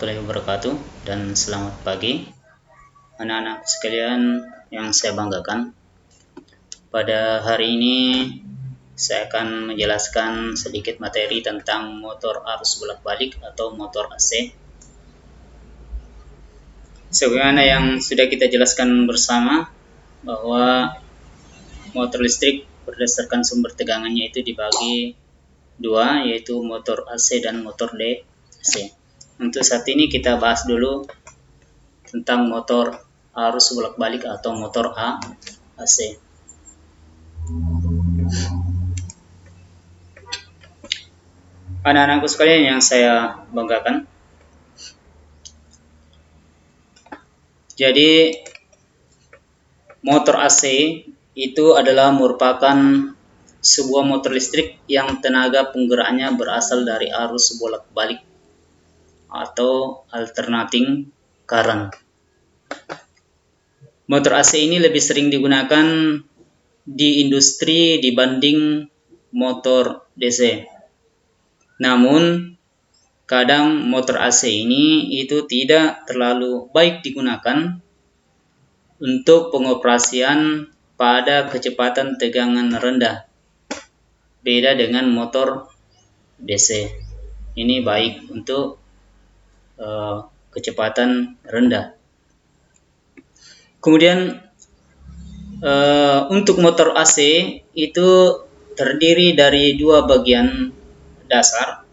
warahmatullahi wabarakatuh dan selamat pagi anak-anak sekalian yang saya banggakan. Pada hari ini saya akan menjelaskan sedikit materi tentang motor arus bolak-balik atau motor AC. Sebagaimana yang sudah kita jelaskan bersama bahwa motor listrik berdasarkan sumber tegangannya itu dibagi dua, yaitu motor AC dan motor DC. Untuk saat ini kita bahas dulu tentang motor arus bolak-balik atau motor AC. Anak-anakku sekalian yang saya banggakan, jadi motor AC itu adalah merupakan sebuah motor listrik yang tenaga penggeraknya berasal dari arus bolak-balik atau alternating current. Motor AC ini lebih sering digunakan di industri dibanding motor DC. Namun, kadang motor AC ini itu tidak terlalu baik digunakan untuk pengoperasian pada kecepatan tegangan rendah. Beda dengan motor DC. Ini baik untuk kecepatan rendah. Kemudian untuk motor AC itu terdiri dari dua bagian dasar.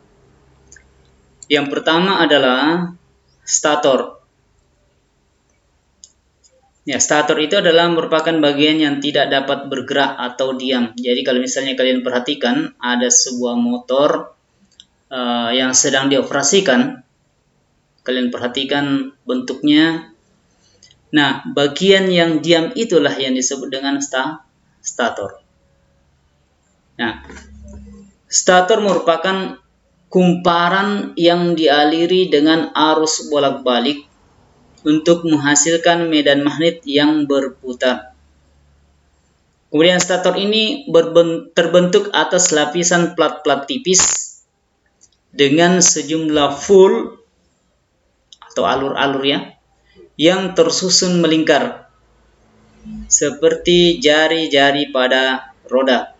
Yang pertama adalah stator. Ya, stator itu adalah merupakan bagian yang tidak dapat bergerak atau diam. Jadi kalau misalnya kalian perhatikan ada sebuah motor yang sedang dioperasikan, kalian perhatikan bentuknya. Nah, bagian yang diam itulah yang disebut dengan stator. Nah, stator merupakan kumparan yang dialiri dengan arus bolak-balik untuk menghasilkan medan magnet yang berputar. Kemudian stator ini terbentuk atas lapisan plat-plat tipis dengan sejumlah full atau alur-alur yang tersusun melingkar seperti jari-jari pada roda.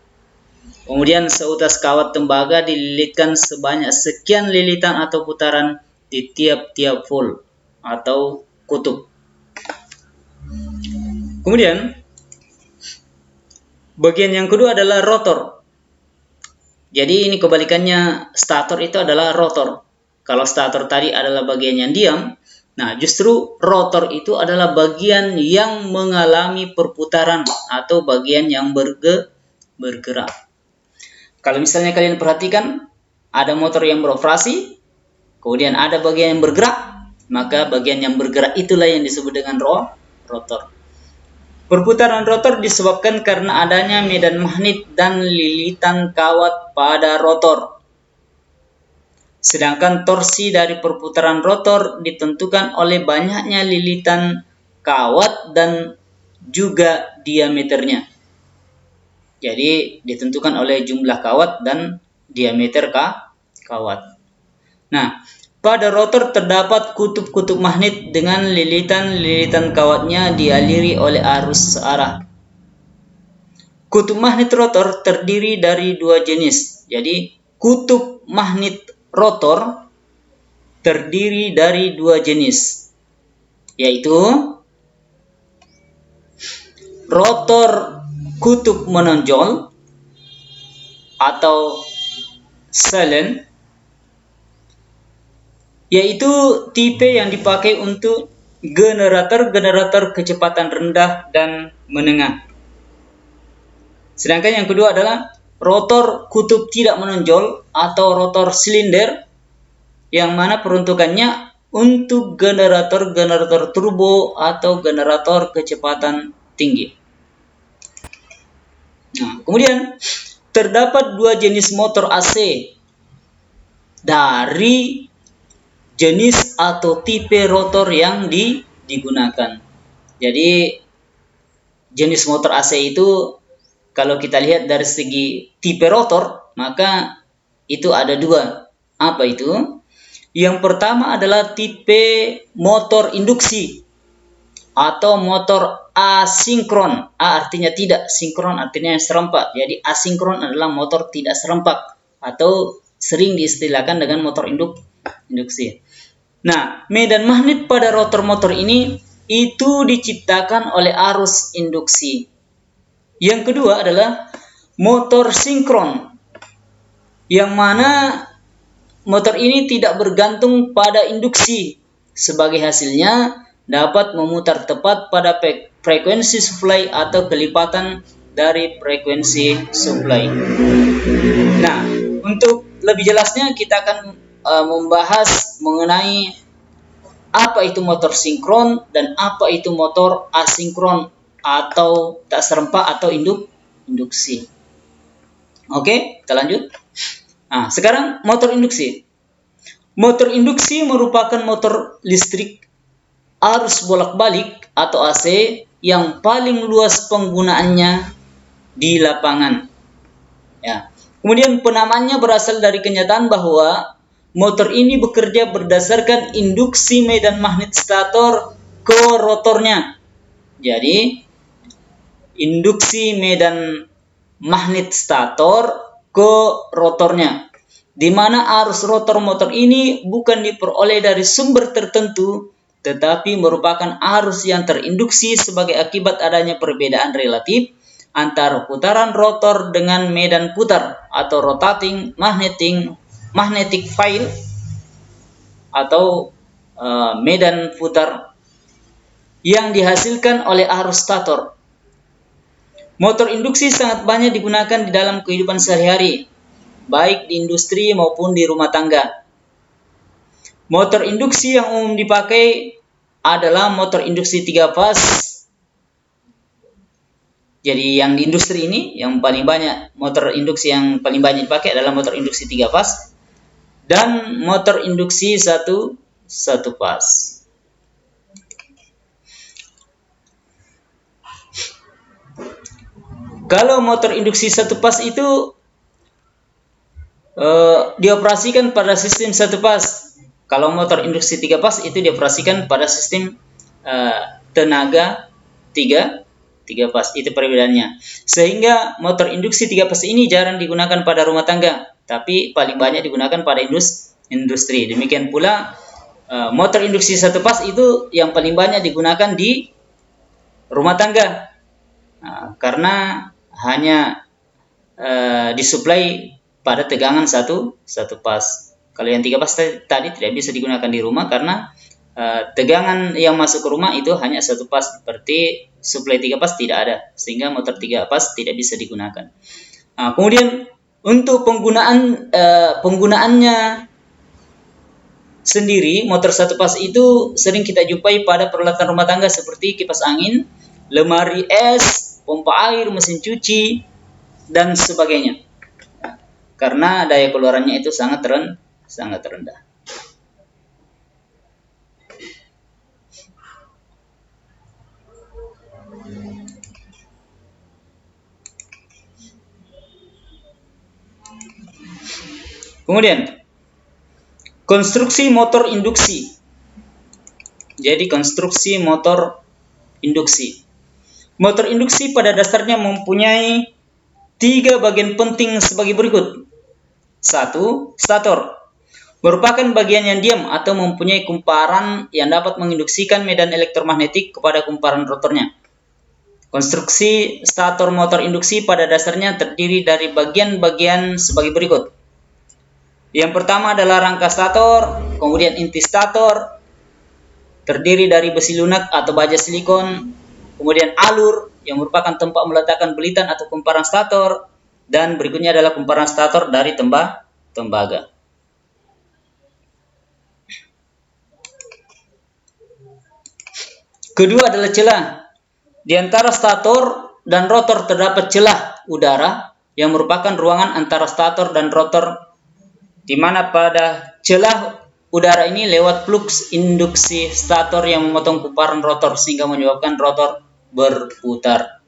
Kemudian seutas kawat tembaga dililitkan sebanyak sekian lilitan atau putaran di tiap-tiap full atau kutub. Kemudian bagian yang kedua adalah rotor. Jadi ini kebalikannya, stator itu adalah rotor. Kalau stator tadi adalah bagian yang diam, nah justru rotor itu adalah bagian yang mengalami perputaran atau bagian yang bergerak. Kalau misalnya kalian perhatikan, ada motor yang beroperasi, kemudian ada bagian yang bergerak, maka bagian yang bergerak itulah yang disebut dengan rotor. Perputaran rotor disebabkan karena adanya medan magnet dan lilitan kawat pada rotor. Sedangkan torsi dari perputaran rotor ditentukan oleh banyaknya lilitan kawat dan juga diameternya. Jadi ditentukan oleh jumlah kawat dan diameter kawat. Nah, pada rotor terdapat kutub-kutub magnet dengan lilitan-lilitan kawatnya dialiri oleh arus searah. Kutub magnet rotor terdiri dari dua jenis. Jadi kutub magnet rotor terdiri dari dua jenis, yaitu rotor kutub menonjol atau silent, yaitu tipe yang dipakai untuk generator kecepatan rendah dan menengah. Sedangkan yang kedua adalah rotor kutub tidak menonjol atau rotor silinder, yang mana peruntukannya untuk generator turbo atau generator kecepatan tinggi. Nah, kemudian terdapat dua jenis motor AC dari jenis atau tipe rotor yang digunakan. Jadi jenis motor AC itu kalau kita lihat dari segi tipe rotor, maka itu ada dua. Apa itu? Yang pertama adalah tipe motor induksi atau motor asinkron. A artinya tidak, sinkron artinya serempak. Jadi asinkron adalah motor tidak serempak atau sering diistilahkan dengan motor induksi. Nah, medan magnet pada rotor motor ini itu diciptakan oleh arus induksi. Yang kedua adalah motor sinkron, yang mana motor ini tidak bergantung pada induksi. Sebagai hasilnya dapat memutar tepat pada frekuensi supply atau kelipatan dari frekuensi supply. Nah, untuk lebih jelasnya kita akan membahas mengenai apa itu motor sinkron dan apa itu motor asinkron atau tak serempak atau induksi. Oke, kita lanjut. Nah, sekarang motor induksi. Motor induksi merupakan motor listrik arus bolak-balik atau AC yang paling luas penggunaannya di lapangan. Ya. Kemudian penamaannya berasal dari kenyataan bahwa motor ini bekerja berdasarkan induksi medan magnet stator ke rotornya. Jadi, induksi medan magnet stator ke rotornya, di mana arus rotor motor ini bukan diperoleh dari sumber tertentu, tetapi merupakan arus yang terinduksi sebagai akibat adanya perbedaan relatif antara putaran rotor dengan medan putar atau rotating magnetic field atau medan putar yang dihasilkan oleh arus stator. Motor induksi sangat banyak digunakan di dalam kehidupan sehari-hari, baik di industri maupun di rumah tangga. Motor induksi yang umum dipakai adalah motor induksi 3 fas. Jadi yang di industri ini yang paling banyak, motor induksi yang paling banyak dipakai adalah motor induksi 3 fas dan motor induksi 1 fas. Kalau motor induksi 1 fas itu dioperasikan pada sistem 1 fas. Kalau motor induksi 3 fas itu dioperasikan pada sistem tenaga 3 fas. Itu perbedaannya. Sehingga motor induksi 3 fas ini jarang digunakan pada rumah tangga, tapi paling banyak digunakan pada industri. Demikian pula motor induksi 1 fas itu yang paling banyak digunakan di rumah tangga. Karena hanya disuplai pada tegangan 1 fas. Kalau yang 3 fas tadi tidak bisa digunakan di rumah karena tegangan yang masuk ke rumah itu hanya 1 fas, seperti suplai 3 fas tidak ada, sehingga motor 3 fas tidak bisa digunakan. Kemudian untuk penggunaannya sendiri, motor 1 fas itu sering kita jumpai pada peralatan rumah tangga seperti kipas angin, lemari es, pompa air, mesin cuci, dan sebagainya. Karena daya keluarannya itu sangat rendah. Kemudian, konstruksi motor induksi. Jadi, konstruksi motor induksi. Motor induksi pada dasarnya mempunyai 3 bagian penting sebagai berikut. 1. Stator. Merupakan bagian yang diam atau mempunyai kumparan yang dapat menginduksikan medan elektromagnetik kepada kumparan rotornya. Konstruksi stator motor induksi pada dasarnya terdiri dari bagian-bagian sebagai berikut. Yang pertama adalah rangka stator, kemudian inti stator, terdiri dari besi lunak atau baja silikon, kemudian alur yang merupakan tempat meletakkan belitan atau kumparan stator, dan berikutnya adalah kumparan stator dari tembaga. Kedua adalah celah. Di antara stator dan rotor terdapat celah udara yang merupakan ruangan antara stator dan rotor, di mana pada celah udara ini lewat flux induksi stator yang memotong kumparan rotor sehingga menyebabkan rotor berputar.